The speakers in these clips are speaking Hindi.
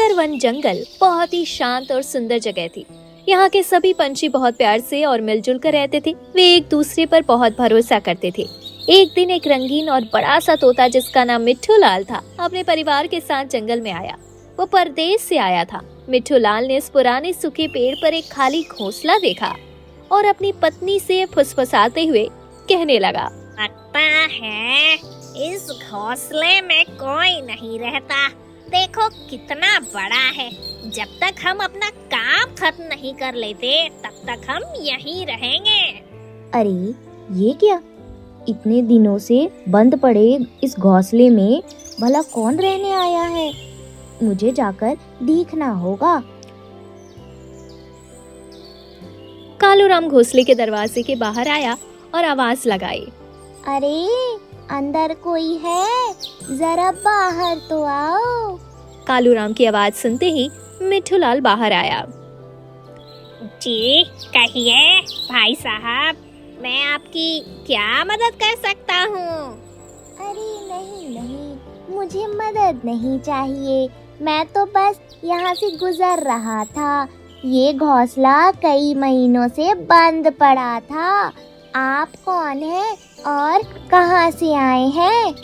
सुंदरवन जंगल बहुत ही शांत और सुंदर जगह थी। यहाँ के सभी पंछी बहुत प्यार से और मिलजुल कर रहते थे। वे एक दूसरे पर बहुत भरोसा करते थे। एक दिन एक रंगीन और बड़ा सा तोता जिसका नाम मिट्ठू लाल था, अपने परिवार के साथ जंगल में आया। वो परदेश से आया था। मिट्ठू लाल ने इस पुराने सूखे पेड़ पर एक खाली घोंसला देखा और अपनी पत्नी से फुसफुसाते हुए कहने लगा, लगता है इस घोंसले में कोई नहीं रहता। देखो कितना बड़ा है। जब तक हम अपना काम खत्म नहीं कर लेते तब तक हम यहीं रहेंगे। अरे ये क्या, इतने दिनों से बंद पड़े इस घोंसले में भला कौन रहने आया है? मुझे जाकर देखना होगा। कालूराम घोंसले के दरवाजे के बाहर आया और आवाज लगाई, अरे अंदर कोई है, जरा बाहर तो आओ। कालूराम की आवाज सुनते ही मिट्ठू लाल बाहर आया। जी कहिए भाई साहब, मैं आपकी क्या मदद कर सकता हूँ? अरे नहीं, मुझे मदद नहीं चाहिए। मैं तो बस यहाँ से गुजर रहा था। ये घोंसला कई महीनों से बंद पड़ा था। आप कौन हैं और कहाँ से आए हैं?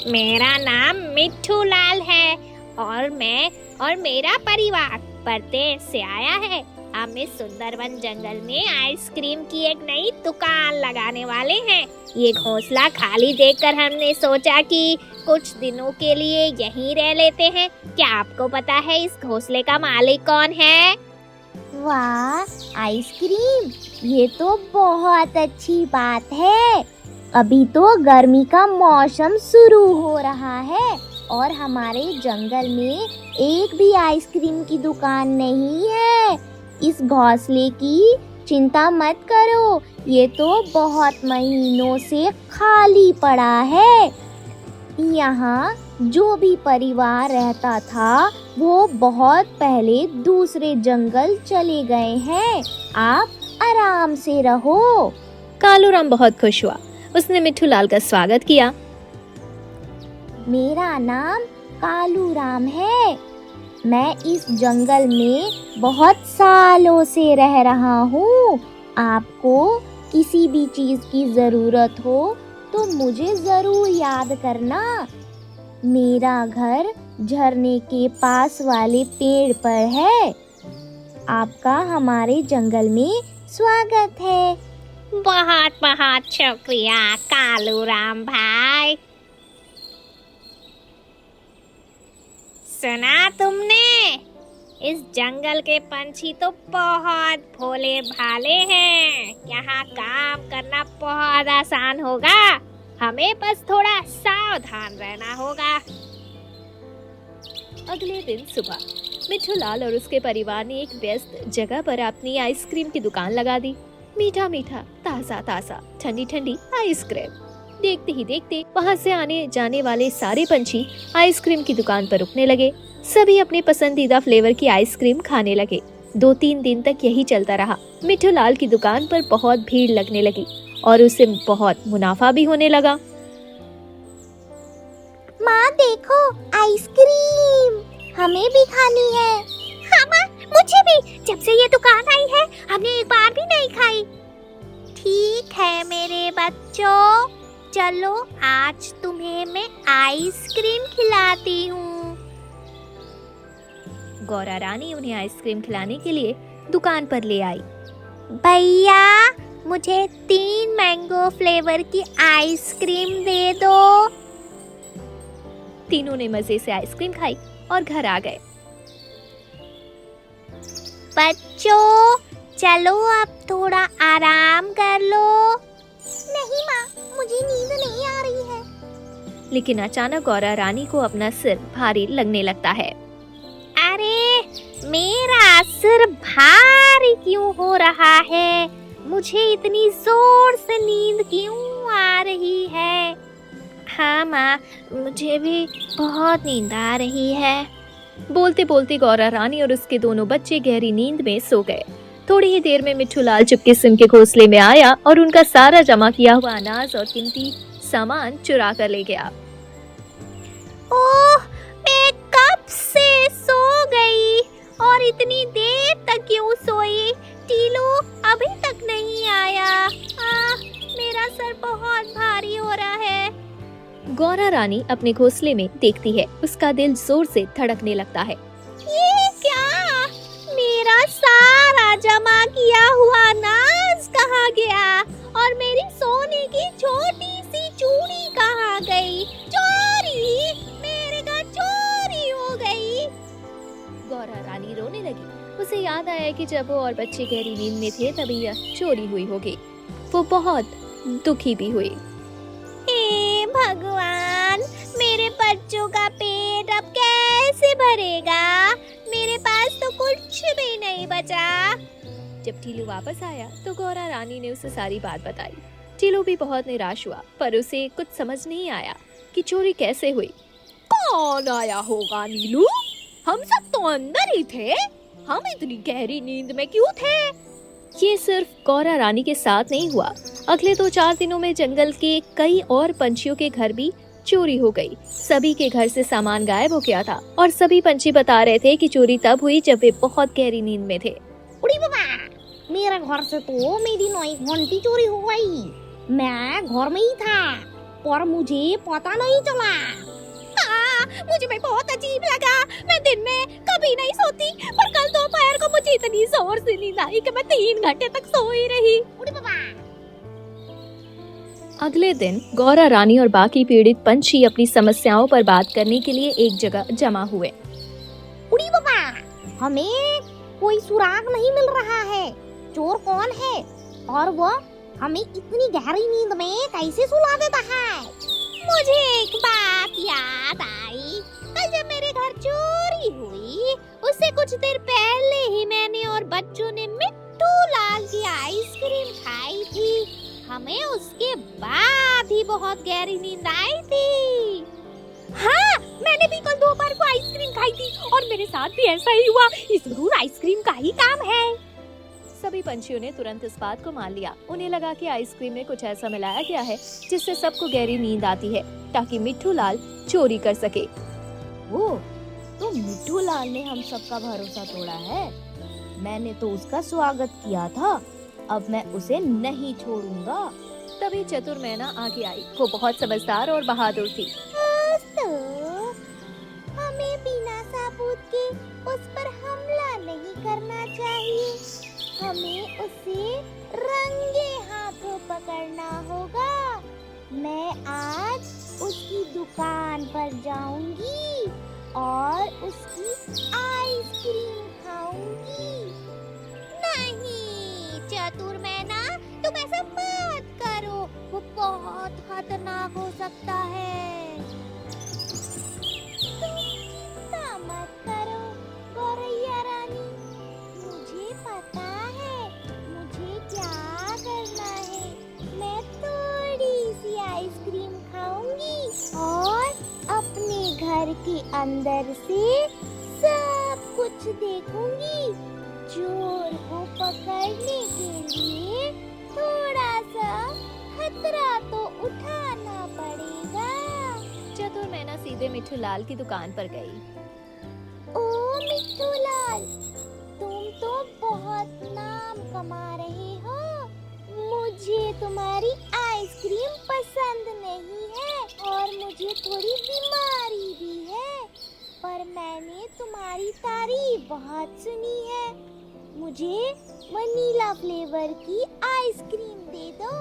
मेरा नाम मिट्ठू लाल है और मैं और मेरा परिवार परदेश से आया है। हम इस सुंदरवन जंगल में आइसक्रीम की एक नई दुकान लगाने वाले हैं। ये घोंसला खाली देखकर हमने सोचा कि कुछ दिनों के लिए यहीं रह लेते हैं। क्या आपको पता है इस घोंसले का मालिक कौन है? वाह, आइसक्रीम, ये तो बहुत अच्छी बात है। अभी तो गर्मी का मौसम शुरू हो रहा है और हमारे जंगल में एक भी आइसक्रीम की दुकान नहीं है। इस घोंसले की चिंता मत करो, ये तो बहुत महीनों से खाली पड़ा है। यहाँ जो भी परिवार रहता था वो बहुत पहले दूसरे जंगल चले गए हैं। आप आराम से रहो। कालूराम बहुत खुश हुआ। उसने मिट्ठू लाल का स्वागत किया। मेरा नाम कालूराम है। मैं इस जंगल में बहुत सालों से रह रहा हूँ। आपको किसी भी चीज की जरूरत हो तो मुझे जरूर याद करना। मेरा घर झरने के पास वाले पेड़ पर है। आपका हमारे जंगल में स्वागत है। बहुत बहुत शुक्रिया कालूराम भाई। सुना तुमने? इस जंगल के पंछी तो बहुत भोले भाले हैं। यहाँ काम करना बहुत आसान होगा। हमें बस थोड़ा सावधान रहना होगा। अगले दिन सुबह मिट्ठू लाल और उसके परिवार ने एक व्यस्त जगह पर अपनी आइसक्रीम की दुकान लगा दी। मीठा मीठा, ताजा ताजा, ठंडी ठंडी आइसक्रीम। देखते ही देखते वहाँ से आने जाने वाले सारे पंछी आइसक्रीम की दुकान पर रुकने लगे। सभी अपने पसंदीदा फ्लेवर की आइसक्रीम खाने लगे। 2-3 दिन तक यही चलता रहा। मिट्ठू लाल की दुकान पर बहुत भीड़ लगने लगी और उसे बहुत मुनाफा भी होने लगा। माँ देखो, आइसक्रीम हमें भी खानी है। हाँ माँ, मुझे भी। जब से ये दुकान आई है हमने एक बार भी नहीं खाई। ठीक है मेरे बच्चों, चलो आज तुम्हें मैं आइसक्रीम खिलाती हूँ। गौरा रानी उन्हें आइसक्रीम खिलाने के लिए दुकान पर ले आई। भैया मुझे 3 मैंगो फ्लेवर की आइसक्रीम दे दो। तीनों ने मजे से आइसक्रीम खाई और घर आ गए। बच्चों चलो अब थोड़ा आराम कर लो। नहीं माँ, मुझे नींद नहीं आ रही है। लेकिन अचानक गौरा रानी को अपना सिर भारी लगने लगता है। अरे मेरा सिर भारी क्यों हो रहा है? मुझे इतनी जोर से नींद क्यों आ रही है? हाँ माँ, मुझे भी बहुत नींद आ रही है। बोलते बोलते गौरा रानी और उसके दोनों बच्चे गहरी नींद में सो गए। थोड़ी ही देर में मिट्ठू लाल चुपके से उनके घोंसले में आया और उनका सारा जमा किया हुआ अनाज और कीमती सामान चुरा कर ले गया। ओह, मैं कब से गौरा रानी अपने घोंसले में देखती है। उसका दिल जोर से धड़कने लगता है। ये क्या? मेरा सारा जमा किया हुआ नाज कहाँ गया? और मेरी सोने की छोटी सी चूड़ी कहाँ गई? चोरी! मेरे घर चोरी हो गई। गौरा रानी रोने लगी। उसे याद आया कि जब वो और बच्चे गहरी नींद में थे तभी यह चोरी हुई होगी। वो बहुत दुखी भी हुई। हे भगवान, मेरे बच्चों का पेट अब कैसे भरेगा? मेरे पास तो कुछ भी नहीं बचा। जब टीलू वापस आया तो गौरा रानी ने उसे सारी बात बताई। टीलू भी बहुत निराश हुआ, पर उसे कुछ समझ नहीं आया कि चोरी कैसे हुई। कौन आया होगा नीलू? हम सब तो अंदर ही थे। हम इतनी गहरी नींद में क्यों थे? ये सिर्फ गौरा रानी के साथ नहीं हुआ। अगले 2-4 दिनों में जंगल के कई और पंछियों के घर भी चोरी हो गई। सभी के घर से सामान गायब हो गया था और सभी पंछी बता रहे थे कि चोरी तब हुई जब वे बहुत गहरी नींद में थे। उड़ी बाबा, मेरे घर से तो मेरी नई घंटी चोरी हो गई। मैं घर में ही था पर मुझे पता नहीं चला। मुझे भी बहुत अजीब लगा। मैं दिन में कभी नहीं सोती, पर कल दोपहर को मुझे इतनी जोर से नींद आई कि मैं 3 घंटे तक सोई रही। उड़ी बाबा। अगले दिन गौरा रानी और बाकी पीड़ित पंछी अपनी समस्याओं पर बात करने के लिए एक जगह जमा हुए। उड़ी बाबा, हमें कोई सुराग नहीं मिल रहा है। चोर कौन है और वह हमें इतनी गहरी नींद में कैसे सुला देता है? मुझे एक बात याद आई। कल जब मेरे घर चोरी हुई, उससे कुछ देर पहले ही मैंने और बच्चों ने मिट्टू लाल की आइसक्रीम खाई थी। हमें उसके बाद ही बहुत गहरी नींद आई थी। हाँ, मैंने भी कल दोपहर को आइसक्रीम खाई थी और मेरे साथ भी ऐसा ही हुआ। ये जरूर आइसक्रीम का ही काम है। सभी पंछियों ने तुरंत इस बात को मान लिया। उन्हें लगा कि आइसक्रीम में कुछ ऐसा मिलाया गया है जिससे सबको गहरी नींद आती है ताकि मिट्टू लाल चोरी कर सके। वो तो मिट्टू लाल ने हम सबका भरोसा तोड़ा है। मैंने तो उसका स्वागत किया था, अब मैं उसे नहीं छोड़ूंगा। तभी चतुर मैना आगे आई। वो बहुत समझदार और बहादुर थी। दोस्तों, हमें बिना सबूत के उस पर हमला नहीं करना चाहिए। हमें उसे रंगे हाथों पकड़ना होगा। मैं आज उसकी दुकान पर जाऊंगी और उसकी आइसक्रीम खाऊंगी। नहीं चतुर मैना, तुम ऐसा मत करो। वो बहुत खतरनाक हो सकता है। तुम चिंता मत करो गौरैया रानी। मुझे पता है मुझे क्या करना है। मैं थोड़ी सी आइसक्रीम खाऊंगी और अपने घर के अंदर से सब कुछ देखूंगी। चोर को पकड़ने के लिए थोड़ा सा खतरा तो उठाना पड़ेगा। चतुर मैना सीधे मिट्टू लाल की दुकान पर गई। ओ मिट्टू लाल, तुम तो बहुत नाम कमा रहे हो। मुझे तुम्हारी आइसक्रीम पसंद नहीं है और मुझे थोड़ी बीमारी भी है, पर मैंने तुम्हारी तारीफ बहुत सुनी है। मुझे वनीला फ्लेवर की आइसक्रीम दे दो।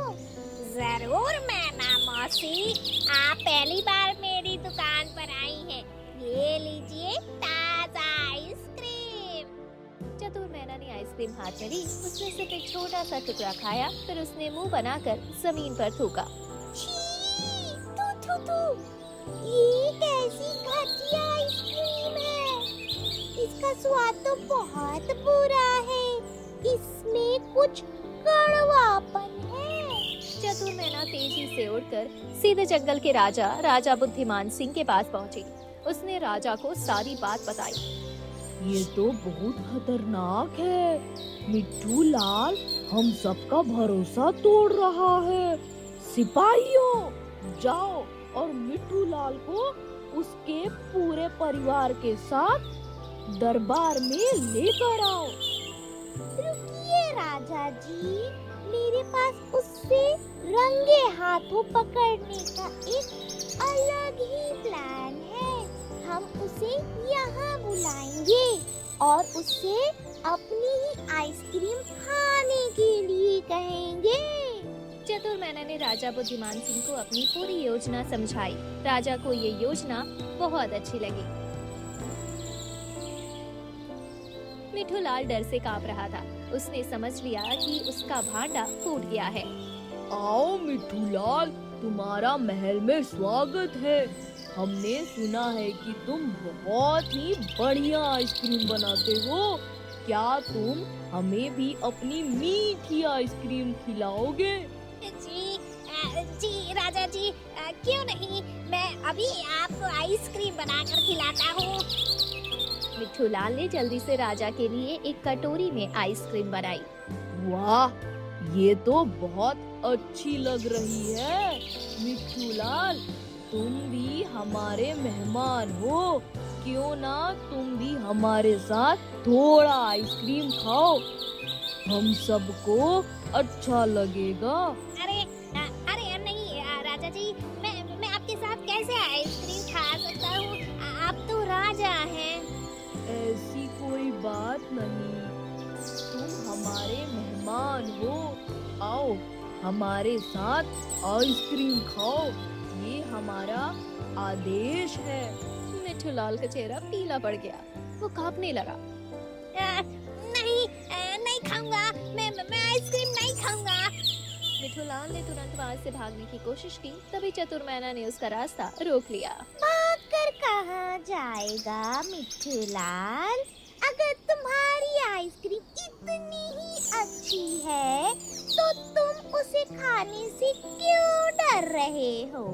जरूर मैना मौसी, आप पहली बार मेरी दुकान पर आई हैं। ये लीजिए ताजा आइसक्रीम। चतुर मैना ने आइसक्रीम हाथ में ली। उसने सिर्फ एक छोटा सा टुकड़ा खाया, फिर उसने मुंह बनाकर जमीन पर थूका। छी, थू थू थू, ये कैसी घटिया आइसक्रीम है। इसका स्वाद तो बहुत बुरा है। इसमें कुछ कड़वापन है। चतुर मैना तेजी से उड़कर सीधे जंगल के राजा बुद्धिमान सिंह के पास पहुंची। उसने राजा को सारी बात बताई। ये तो बहुत खतरनाक है। मिट्टू लाल हम सबका भरोसा तोड़ रहा है। सिपाहियों, जाओ और मिट्टू लाल को उसके पूरे परिवार के साथ दरबार में लेकर आओ। रुकिए राजा जी, मेरे पास उससे रंगे हाथों पकड़ने का एक अलग ही प्लान है। हम उसे यहाँ बुलाएंगे और उससे अपनी ही आइसक्रीम खाने के लिए कहेंगे। चतुर मैना ने राजा बुद्धिमान सिंह को अपनी पूरी योजना समझाई। राजा को ये योजना बहुत अच्छी लगी। मिठू लाल डर से कांप रहा था। उसने समझ लिया कि उसका भांडा फूट गया है। आओ मिट्ठू लाल, तुम्हारा महल में स्वागत है। हमने सुना है कि तुम बहुत ही बढ़िया आइसक्रीम बनाते हो। क्या तुम हमें भी अपनी मीठी आइसक्रीम खिलाओगे? जी राजा जी, क्यों नहीं, मैं अभी आपको आइसक्रीम बनाकर खिलाता हूँ। मिठू लाल ने जल्दी से राजा के लिए एक कटोरी में आइसक्रीम बनाई। वाह, ये तो बहुत अच्छी लग रही है। मिट्ठू लाल, तुम भी हमारे मेहमान हो, क्यों ना तुम भी हमारे साथ थोड़ा आइसक्रीम खाओ, हम सबको अच्छा लगेगा। अरे नहीं राजा जी, मैं आपके साथ कैसे आइसक्रीम खा सकता हूँ? आप तो राजा हैं। ऐसी कोई बात नहीं, तुम हमारे मेहमान हो। आओ हमारे साथ आइसक्रीम खाओ, ये हमारा आदेश है। मिठू लाल का चेहरा पीला पड़ गया। वो कांपने लगा। नहीं खाऊंगा, मैं आइसक्रीम नहीं खाऊंगा। मिठू लाल ने तुरंत वहाँ से भागने की कोशिश की, तभी चतुर मैना ने उसका रास्ता रोक लिया। भागकर कहाँ जाएगा मिट्ठू लाल? अगर तुम्हारी आइसक्रीम इतनी ही अच्छी है तो तुम उसे खाने से क्यों डर रहे हो?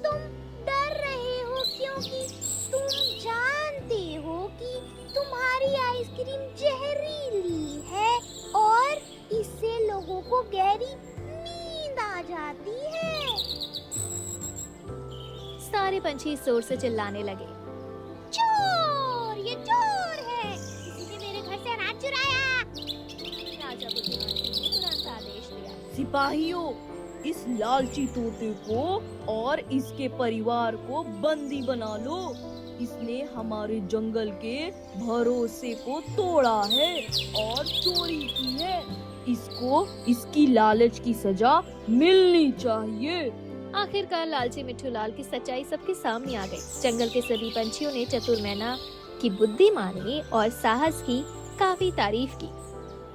तुम डर रहे हो क्योंकि तुम जानते हो कि तुम्हारी आइसक्रीम जहरीली है और इससे लोगों को गहरी नींद आ जाती है। सारे पंछी जोर से चिल्लाने लगे। चोर, ये चोर है, किसी ने मेरे घर से अनाज चुराया। राजा बुद्धिमान सिंह ने तुरंत आदेश दिया। सिपाहियों, इस लालची तोते को और इसके परिवार को बंदी बना लो। इसने हमारे जंगल के भरोसे को तोड़ा है और चोरी की है। इसको इसकी लालच की सजा मिलनी चाहिए। आखिरकार लालची मिठू लाल की सच्चाई सबके सामने आ गई। जंगल के सभी पंछियों ने चतुर मैना की बुद्धि मानी और साहस की काफी तारीफ की।